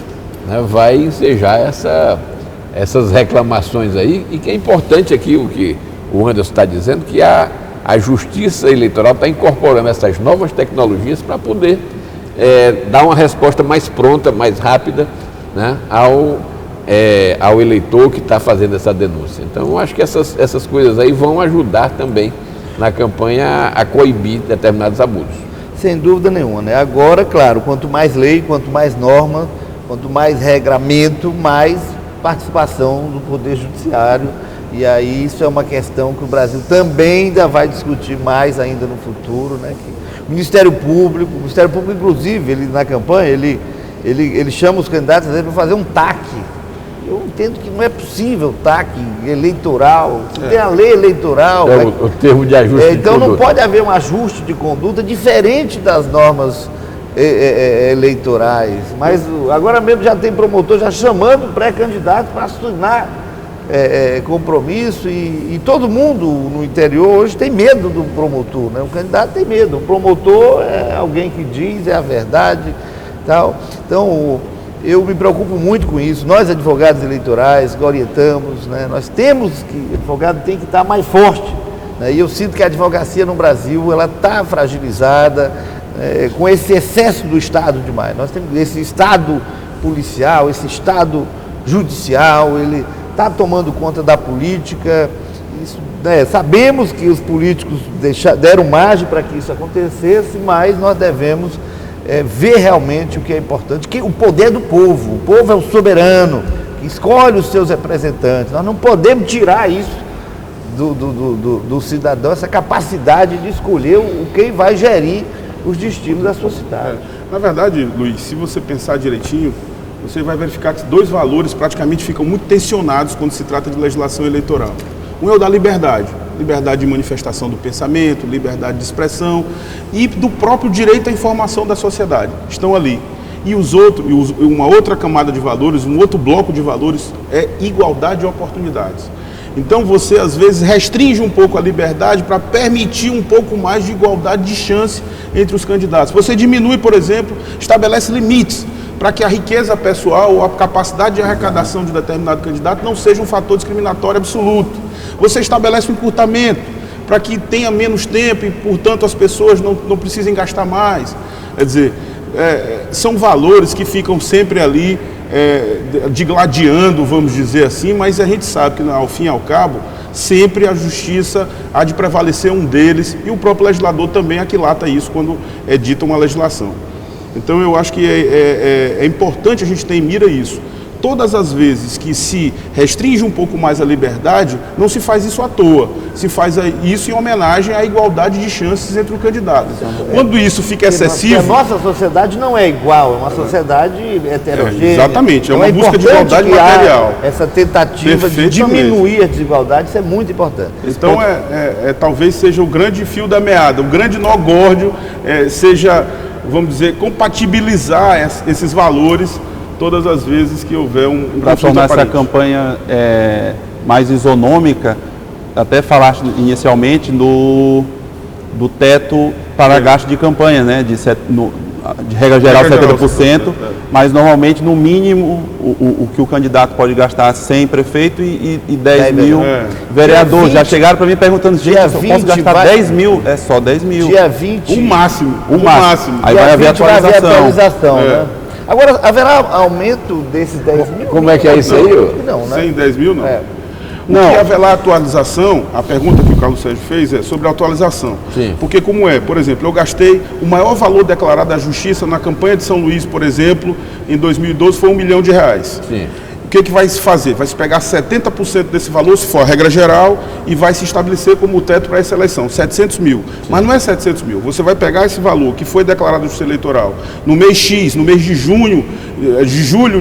S1: né, vai ensejar essas reclamações aí, e que é importante aqui o que o Anderson está dizendo, que a Justiça Eleitoral está incorporando essas novas tecnologias para poder dar uma resposta mais pronta, mais rápida, né, ao eleitor que está fazendo essa denúncia. Então, eu acho que essas coisas aí vão ajudar também na campanha a coibir determinados abusos.
S3: Sem dúvida nenhuma, né? Agora, claro, quanto mais lei, quanto mais norma, quanto mais regramento, mais participação do Poder Judiciário. E aí isso é uma questão que o Brasil também ainda vai discutir mais ainda no futuro, né? O Ministério Público, inclusive, ele na campanha, ele chama os candidatos para fazer um TAC. Eu entendo que não é possível TAC eleitoral, tem a lei eleitoral.
S1: O termo de ajuste de
S3: então
S1: conduta.
S3: Não pode haver um ajuste de conduta diferente das normas eleitorais. Mas agora mesmo já tem promotor já chamando o pré-candidato para assinar compromisso e todo mundo no interior hoje tem medo do promotor, né? O candidato tem medo, o promotor é alguém que diz, é a verdade, tal. Então, eu me preocupo muito com isso. Nós, advogados eleitorais, orientamos, né? Nós temos que, o advogado tem que estar mais forte, né? E eu sinto que a advocacia no Brasil, ela está fragilizada com esse excesso do Estado demais. Nós temos esse Estado policial, esse Estado judicial, ele está tomando conta da política. Isso, né? Sabemos que os políticos deram margem para que isso acontecesse, mas nós devemos ver realmente o que é importante, que o poder do povo. O povo é o soberano, que escolhe os seus representantes. Nós não podemos tirar isso do cidadão, essa capacidade de escolher quem vai gerir os destinos da sua cidade.
S2: Na verdade, Luiz, se você pensar direitinho, você vai verificar que dois valores praticamente ficam muito tensionados quando se trata de legislação eleitoral. Um é o da liberdade de manifestação do pensamento, liberdade de expressão e do próprio direito à informação da sociedade. Estão ali. E uma outra camada de valores, um outro bloco de valores é igualdade de oportunidades. Então você às vezes restringe um pouco a liberdade para permitir um pouco mais de igualdade de chance entre os candidatos. Você diminui, por exemplo, estabelece limites para que a riqueza pessoal ou a capacidade de arrecadação de determinado candidato não seja um fator discriminatório absoluto. Você estabelece um encurtamento para que tenha menos tempo e, portanto, as pessoas não precisem gastar mais. Quer dizer, são valores que ficam sempre ali digladiando, vamos dizer assim, mas a gente sabe que, ao fim e ao cabo, sempre a justiça há de prevalecer um deles e o próprio legislador também aquilata isso quando edita uma legislação. Então eu acho que é importante a gente ter em mira isso. Todas as vezes que se restringe um pouco mais a liberdade, não se faz isso à toa. Se faz isso em homenagem à igualdade de chances entre os candidatos. Quando isso fica excessivo...
S3: Porque a nossa sociedade não é igual, é uma sociedade heterogênea.
S2: Exatamente, é
S3: então
S2: uma busca de igualdade material.
S3: Essa tentativa de diminuir a desigualdade, isso é muito importante.
S2: Então talvez seja o grande fio da meada, o grande nó górdio, seja, vamos dizer, compatibilizar esses valores todas as vezes que houver um
S4: para tornar essa campanha mais isonômica. Até falaste inicialmente do teto para gasto de campanha, né? De regra geral 70%, mas normalmente no mínimo o que o candidato pode gastar sem prefeito e 10 mil vereador. Já chegaram para mim perguntando, gente, eu posso gastar 10 mil? É só 10 mil.
S3: Dia 20.
S2: O máximo.
S4: Aí vai haver atualização.
S3: Né? Agora, haverá aumento desses 10 mil?
S1: Como é que é isso aí?
S2: Não, né? Sem 10 mil, não. O
S1: Não.
S2: que haverá atualização, a pergunta que o Carlos Sérgio fez é sobre a atualização.
S1: Sim.
S2: Porque como por exemplo, eu gastei, o maior valor declarado à Justiça na campanha de São Luís, por exemplo, em 2012 foi R$1 milhão.
S1: Sim.
S2: O que vai se fazer? Vai se pegar 70% desse valor, se for a regra geral, e vai se estabelecer como teto para essa eleição, 700 mil. Mas não é 700 mil, você vai pegar esse valor que foi declarado na Justiça Eleitoral no mês X, no mês de julho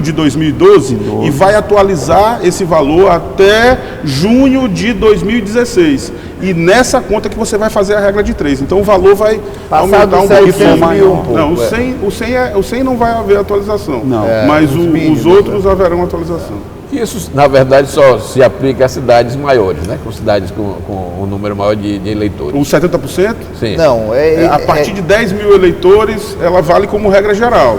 S2: de 2012, e vai atualizar esse valor até junho de 2016. E nessa conta que você vai fazer a regra de 3. Então o valor vai aumentar um pouco. Não, o 100 não vai haver atualização, mas os outros haverão atualização.
S1: Isso, na verdade, só se aplica a cidades maiores, né? Com cidades com um número maior de eleitores.
S2: Os 70%?
S1: Sim.
S3: Não,
S2: a partir de 10 mil eleitores, ela vale como regra geral.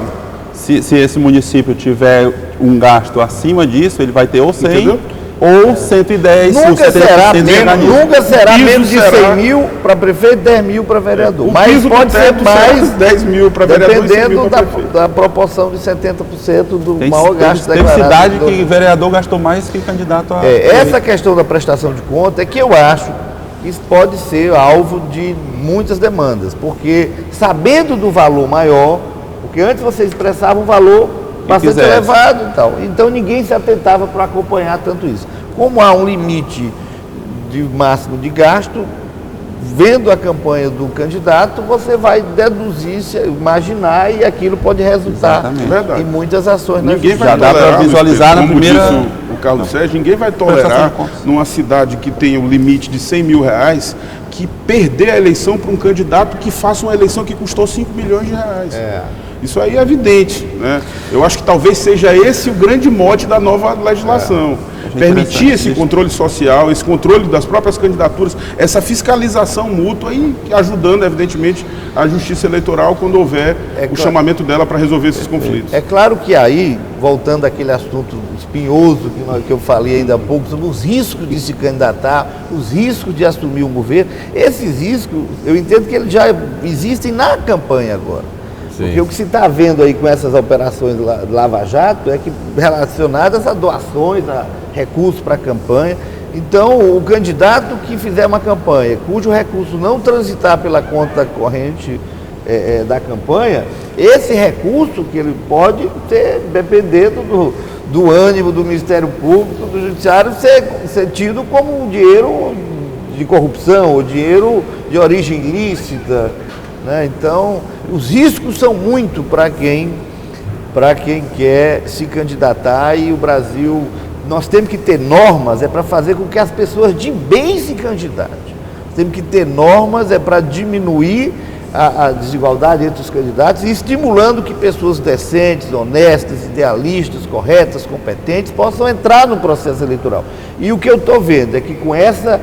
S4: Se esse município tiver um gasto acima disso, ele vai ter ou 100
S2: Entendeu?
S4: ou 110.
S3: Nunca será menos de 100 mil para prefeito, 10 mil para vereador.
S2: O
S3: Mas
S2: piso
S3: pode
S2: do
S3: ser
S2: teto
S3: mais,
S2: será 10 mil para vereador e 100 mil
S3: dependendo
S2: para prefeito.
S3: da proporção de 70% do
S4: Tem,
S3: maior gasto
S4: teve
S3: declarado.
S4: cidade que vereador gastou mais que candidato a...
S3: Essa questão da prestação de conta é que eu acho que isso pode ser alvo de muitas demandas, porque sabendo do valor maior, porque antes você expressava um valor bastante
S4: quisesse.
S3: elevado e tal, então ninguém se atentava para acompanhar tanto isso. Como há um limite de máximo de gasto, vendo a campanha do candidato, você vai deduzir, imaginar, e aquilo pode resultar
S4: Exatamente.
S3: em muitas ações na
S2: Ninguém
S3: justiça.
S2: vai
S4: Já dá
S2: tolerar,
S4: para visualizar na
S2: como
S4: primeira...
S2: disse o Carlos Sérgio, ninguém vai
S4: Prestação
S2: tolerar
S4: de contas.
S2: numa cidade que tem o limite de 100 mil reais que perder a eleição para um candidato que faça uma eleição que custou 5 milhões de reais. Isso aí é evidente, né? Eu acho que talvez seja esse o grande mote da nova legislação. Permitir esse controle social, esse controle das próprias candidaturas, essa fiscalização mútua e ajudando, evidentemente, a justiça eleitoral quando houver o chamamento dela para resolver esses conflitos.
S3: É claro que aí, voltando àquele assunto espinhoso que eu falei ainda há pouco, sobre os riscos de se candidatar, os riscos de assumir um governo, esses riscos, eu entendo que eles já existem na campanha agora.
S1: Sim.
S3: Porque o que se está vendo aí com essas operações Lava Jato é que relacionadas a doações, a recursos para a campanha. Então, o candidato que fizer uma campanha cujo recurso não transitar pela conta corrente da campanha, esse recurso que ele pode ter, dependendo do ânimo do Ministério Público, do Judiciário, ser tido como um dinheiro de corrupção ou dinheiro de origem ilícita, né? Então, os riscos são muito para quem quer se candidatar, e o Brasil, nós temos que ter normas para fazer com que as pessoas de bem se candidatem. Temos que ter normas para diminuir a desigualdade entre os candidatos e estimulando que pessoas decentes, honestas, idealistas, corretas, competentes possam entrar no processo eleitoral. E o que eu estou vendo é que com essa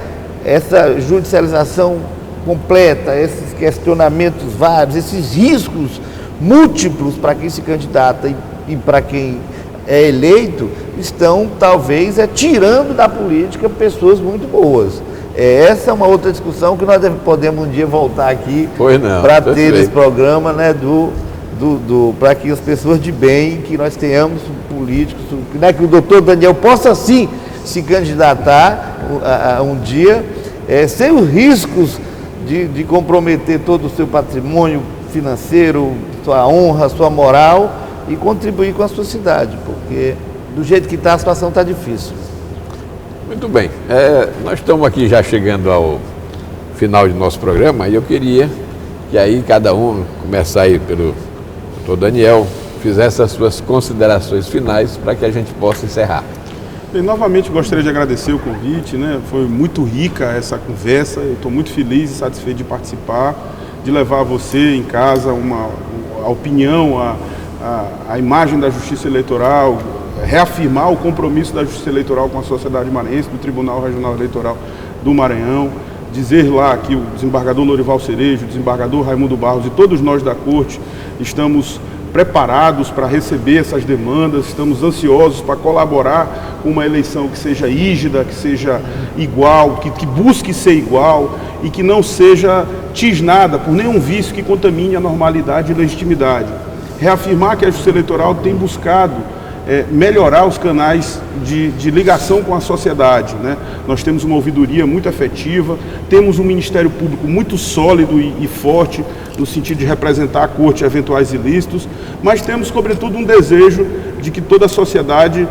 S3: judicialização completa, esses questionamentos vários, esses riscos múltiplos para quem se candidata e para quem é eleito, estão talvez tirando da política pessoas muito boas. Essa é uma outra discussão que nós podemos um dia voltar aqui para ter esse programa, né, para que as pessoas de bem, que nós tenhamos políticos, né, que o doutor Daniel possa sim se candidatar um dia, sem os riscos de comprometer todo o seu patrimônio financeiro, sua honra, sua moral, e contribuir com a sua cidade, porque do jeito que está a situação está difícil.
S1: Muito bem, nós estamos aqui já chegando ao final de nosso programa e eu queria que aí cada um, começar aí pelo doutor Daniel, fizesse as suas considerações finais para que a gente possa encerrar.
S2: E novamente gostaria de agradecer o convite, né? Foi muito rica essa conversa, eu estou muito feliz e satisfeito de participar, de levar a você em casa a opinião, a imagem da Justiça Eleitoral, reafirmar o compromisso da Justiça Eleitoral com a sociedade maranhense, do Tribunal Regional Eleitoral do Maranhão, dizer lá que o desembargador Lorival Cerejo, o desembargador Raimundo Barros e todos nós da Corte estamos preparados para receber essas demandas, estamos ansiosos para colaborar com uma eleição que seja rígida, que seja igual, que busque ser igual e que não seja tisnada por nenhum vício que contamine a normalidade e legitimidade. Reafirmar que a Justiça Eleitoral tem buscado melhorar os canais de ligação com a sociedade, né? Nós temos uma ouvidoria muito efetiva, temos um Ministério Público muito sólido e forte no sentido de representar a Corte eventuais ilícitos, mas temos, sobretudo, um desejo de que toda a sociedade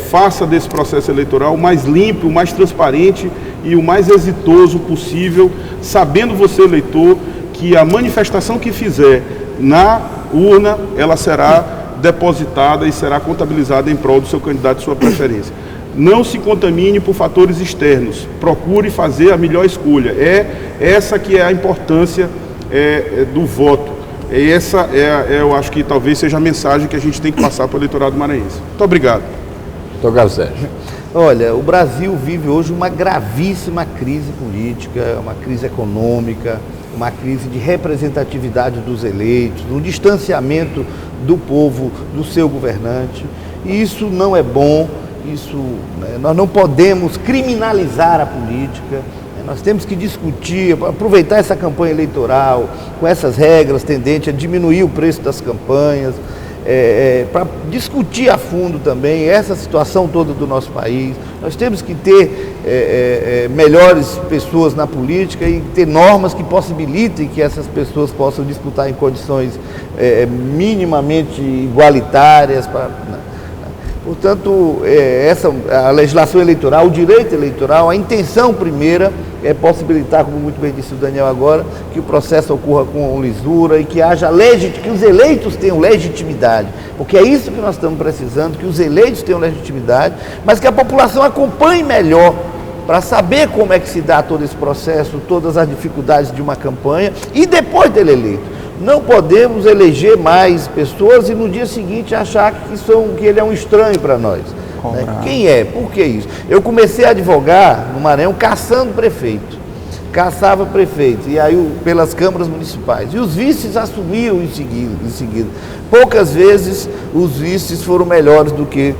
S2: faça desse processo eleitoral o mais limpo, o mais transparente e o mais exitoso possível, sabendo você, eleitor, que a manifestação que fizer na urna, ela será depositada e será contabilizada em prol do seu candidato de sua preferência. Não se contamine por fatores externos, procure fazer a melhor escolha. Essa que é a importância do voto. Essa eu acho que talvez seja a mensagem que a gente tem que passar para o eleitorado maranhense. Muito obrigado.
S1: Doutor Carlos Sérgio.
S3: Olha, o Brasil vive hoje uma gravíssima crise política, uma crise econômica, uma crise de representatividade dos eleitos, um distanciamento do povo do seu governante. E isso não é bom, nós não podemos criminalizar a política. Nós temos que discutir, aproveitar essa campanha eleitoral com essas regras tendentes a diminuir o preço das campanhas, para discutir a fundo também essa situação toda do nosso país. Nós temos que ter melhores pessoas na política e ter normas que possibilitem que essas pessoas possam disputar em condições minimamente igualitárias. Portanto, a legislação eleitoral, o direito eleitoral, a intenção primeira é possibilitar, como muito bem disse o Daniel agora, que o processo ocorra com lisura e que que os eleitos tenham legitimidade, porque é isso que nós estamos precisando, que os eleitos tenham legitimidade, mas que a população acompanhe melhor para saber como é que se dá todo esse processo, todas as dificuldades de uma campanha e depois dele eleito. Não podemos eleger mais pessoas e no dia seguinte achar que ele é um estranho para nós. Né? Quem é? Por que isso? Eu comecei a advogar no Maranhão caçando prefeito. Caçava prefeito, e aí pelas câmaras municipais. E os vices assumiam em seguida. Poucas vezes os vices foram melhores do que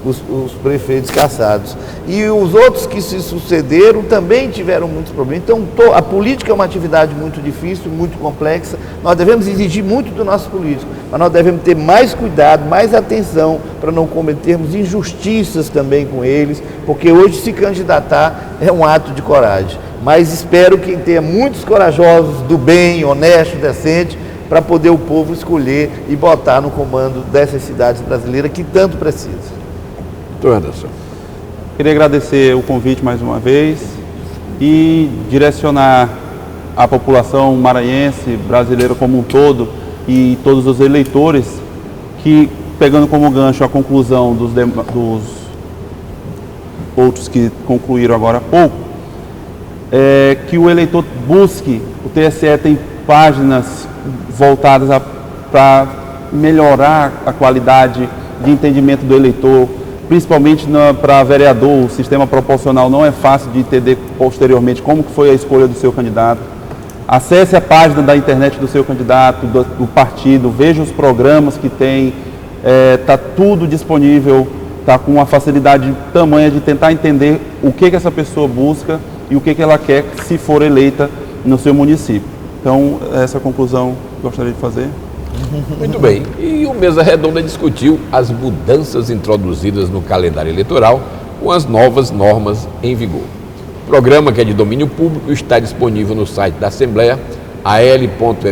S3: os prefeitos caçados. E os outros que se sucederam também tiveram muitos problemas. Então, a política é uma atividade muito difícil, muito complexa. Nós devemos exigir muito do nosso político, mas nós devemos ter mais cuidado, mais atenção para não cometermos injustiças também com eles, porque hoje se candidatar é um ato de coragem. Mas espero que tenha muitos corajosos do bem, honesto, decente, para poder o povo escolher e botar no comando dessas cidades brasileiras que tanto precisa.
S1: Doutor Anderson.
S4: Queria agradecer o convite mais uma vez e direcionar à população maranhense, brasileira como um todo e todos os eleitores que, pegando como gancho a conclusão dos outros que concluíram agora há pouco, que o eleitor busque, o TSE tem páginas voltadas para melhorar a qualidade de entendimento do eleitor, principalmente para vereador. O sistema proporcional não é fácil de entender posteriormente como que foi a escolha do seu candidato. Acesse a página da internet do seu candidato, do partido, veja os programas que tem, está tudo disponível, está com uma facilidade tamanha de tentar entender o que essa pessoa busca e o que ela quer se for eleita no seu município. Então, essa conclusão que gostaria de fazer.
S1: Muito bem. E o Mesa Redonda discutiu as mudanças introduzidas no calendário eleitoral com as novas normas em vigor. O programa, que é de domínio público, está disponível no site da Assembleia, al.ma.leg.br,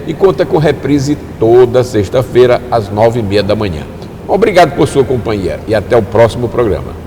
S1: e conta com reprise toda sexta-feira, às 9h30 da manhã. Obrigado por sua companhia e até o próximo programa.